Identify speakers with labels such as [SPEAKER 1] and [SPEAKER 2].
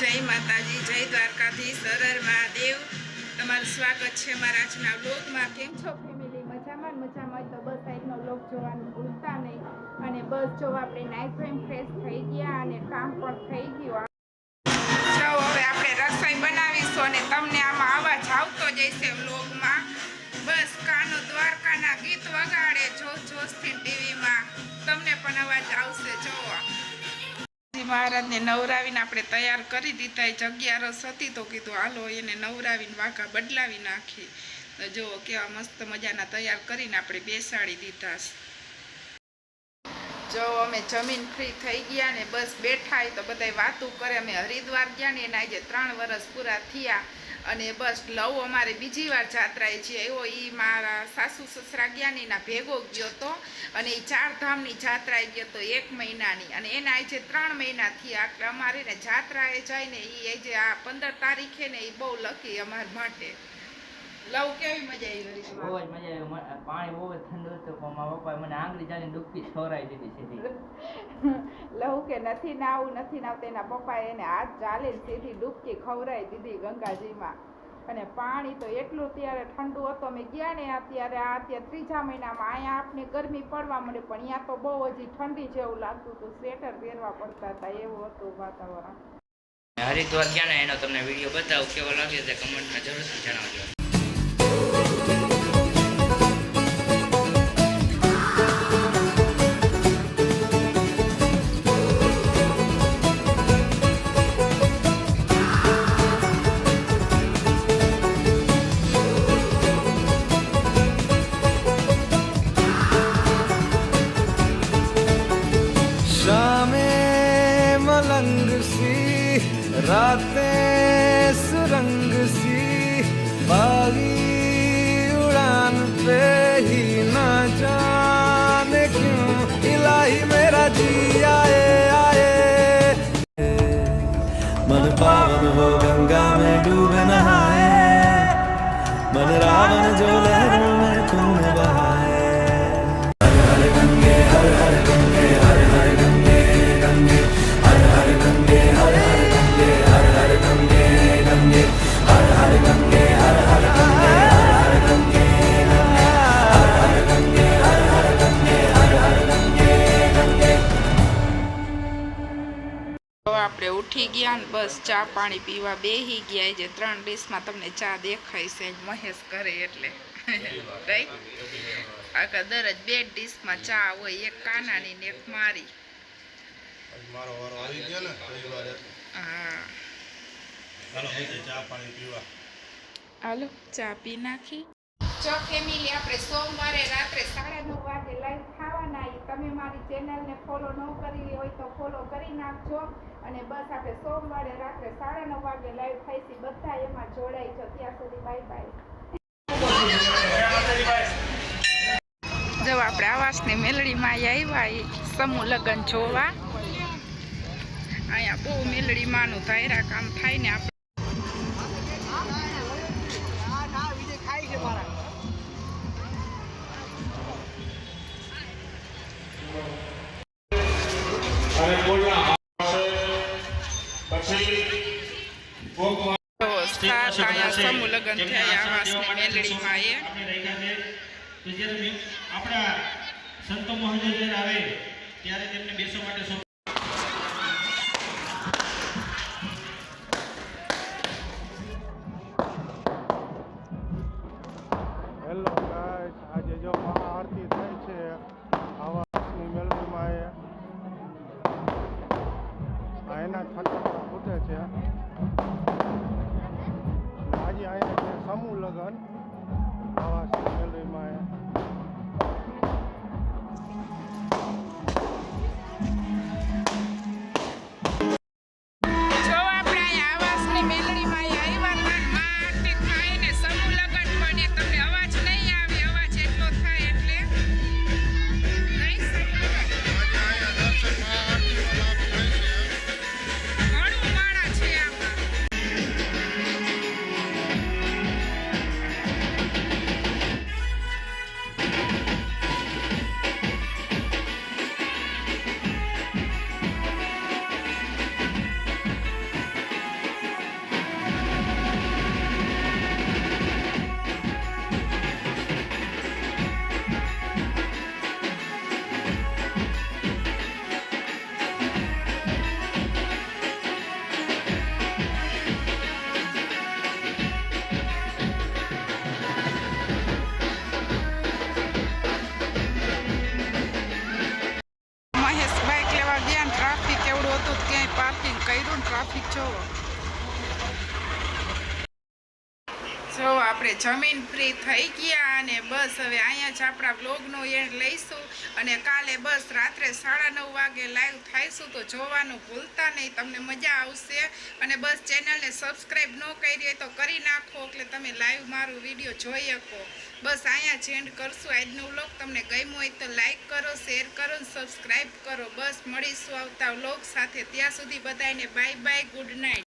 [SPEAKER 1] જય માતાજી, જય દ્વારકાધીશ, હર મહાદેવ। તમારું સ્વાગત છે મારા આજના વ્લોગમાં। કેમ છો ફેમિલી? મજામાં મજામાં તો બસ આજનો વ્લોગ જોવાનું ભૂલતા નહીં। અને બસ જો આપણે નાઈટ ટાઈમ ફ્રેશ થઈ ગયા અને કામ પણ થઈ ગયું। જો હવે આપણે રસોઈ બનાવીશું અને તમને આમાં અવાજ આવતો જશે વ્લોગમાં। બસ કાનો દ્વારકાના ગીત વગાડે જોશ જોશથી ટીવીમાં, તમને પણ અવાજ આવશે। જોવો મહારાજને નવરાવીને આપણે તૈયાર કરી દીધા। જગ્યા રસ હતી તો કીધું હાલો એને નવરાવીને વાઘા બદલાવી નાખી। તો જો કેવા મસ્ત મજાના તૈયાર કરીને આપણે બેસાડી દીધા। જો અમે જમીન ફ્રી થઈ ગયા ને બસ બેઠા તો બધાય વાતું કરે। અમે હરિદ્વાર ગયા ને એના આજે 3 વર્ષ પૂરા થયા અને બસ લવ અમારે બીજી વાર જાત્રાએ છે એવો એ મારા સાસુ સસરા ગયા ને એના ભેગો ગયો તો અને એ 4 ધામની જાત્રાએ ગયો તો 1 મહિનાની અને એના આજે 3 મહિના થયા। એટલે અમારે ને જાત્રાએ જાય ને એ આજે આ 15 તારીખે ને એ બહુ લકી અમારા માટે। લવ કેવી મજા આવી?
[SPEAKER 2] બહુ જ મજા આવી। પાણી બહુ જ ઠંડુ હતું પણ મારા પપ્પાએ મને આંગળી ચાલીને ડૂબકી ખવડાવી દીધી સીધી।
[SPEAKER 1] લવ કે નથી નાવું નથી નાવતા, એના પપ્પાએ એને હાથ ચાલીને સીધી ડૂબકી ખવડાવી દીધી ગંગાજીમાં। અને પાણી તો એટલું ત્યારે ઠંડુ હતું। અમે ગયા ને અત્યારે ત્રીજા મહિનામાં અહીંયા આપને ગરમી પડવા મળે પણ અહીંયા તો બહુ હજી ઠંડી જેવું લાગતું હતું, સ્વેટર પહેરવા પડતા હતા એવું હતું વાતાવરણ।
[SPEAKER 2] હરિદ્વાર ગયા ને એનો તમને વિડીયો બતાવું, કેવો લાગ્યો તે કમેન્ટમાં જરૂરથી જણાવજો।
[SPEAKER 3] मलंग सी रातें सुरंग सी बागी उड़ान पे ही ना जाने क्यों इलाही मेरा जी आए आए। मन पावन हो गंगा में डूबे नहाए, मन रावण जो लहरों में खून बहाए। हर हर गंगे हर हर गंगे हर हर गंगे गंगे हर हर गंगे हर हर गंगे हर हर गंगे गंगे हर हर गंगे हर हर गंगे हर हर गंगे गंगे हर हर गंगे हर हर गंगे हर हर गंगे गंगे।
[SPEAKER 1] તો આપણે ઉઠી ગયા ને બસ ચા પાણી પીવા બેહી ગયા। જે 3 ડીશમાં તમને ચા દેખાય છે મહેશ કરે એટલે રાઈટ। આખા દરજ 2 ડીશમાં ચા હોય, એક કાનાની ને એક મારી।
[SPEAKER 4] મારો વારો આવી ગયો ને પરિવાર
[SPEAKER 1] હા
[SPEAKER 4] હાલો ચા પાણી પીવા
[SPEAKER 1] હાલો ચા પી નાખી। જો ફેમિલી આપણે સોમવારે રાત્રે 9:30 વાગે લાઈવ ખાવાના। તમે મારી ચેનલને ફોલો ન કરી હોય તો ફોલો કરી નાખજો। અને બસ આપણે સોમવારે રાત્રે 9:30 વાગે લાઈવ થાય છે, બધા એમાં જોડાઈ છો। ત્યાં સુધી બાય બાય। જો આપણે આવાસની મેલડીમાં આવ્યા સમૂહ લગ્ન જોવા। અહીંયા બહુ મેલડીમાંનું ધાયરા કામ થાય ને આપણે સમૂહ લગ્ન થયા આવાસની મેલડીમાં
[SPEAKER 5] આપણા સંતો મહોદય આવે ત્યારે તેમને બેસવા માટે
[SPEAKER 4] હેલો ગાઈસ, આજે જો મહાઆરતી થાય છે આવાસની મેલડીમાં એના છઠ્ઠા ફૂટે છે। આજે અહીંયા છે સમૂહ લગ્ન આવાસની મેલડીમાં।
[SPEAKER 1] ક્યાંય પાર્કિંગ કર્યું ને ટ્રાફિક જોવો. જો આપણે જમીન ફ્રી થઈ ગયા અને બસ હવે અહીંયા જ આપણા બ્લોગનો એન્ડ લઈશું અને કાલે બસ રાત્રે 9:30 વાગે લાઈવ થાઈશું તો જોવાનું ભૂલતા નહીં, તમને મજા આવશે. અને બસ ચેનલને સબસ્ક્રાઈબ ન કરી હોય તો કરી નાખો એટલે તમે લાઈવ મારું વિડીયો જોઈ શકો. બસ અહીંયા જ એન્ડ કરશું આજનો વ્લોગ. તમને ગમ્યો હોય તો લાઈક કરો, શેર કરો અને સબસ્ક્રાઈબ કરો. બસ મળીશું આવતા વ્લોગ સાથે. ત્યાં સુધી બધાને બાય બાય, ગુડ નાઇટ.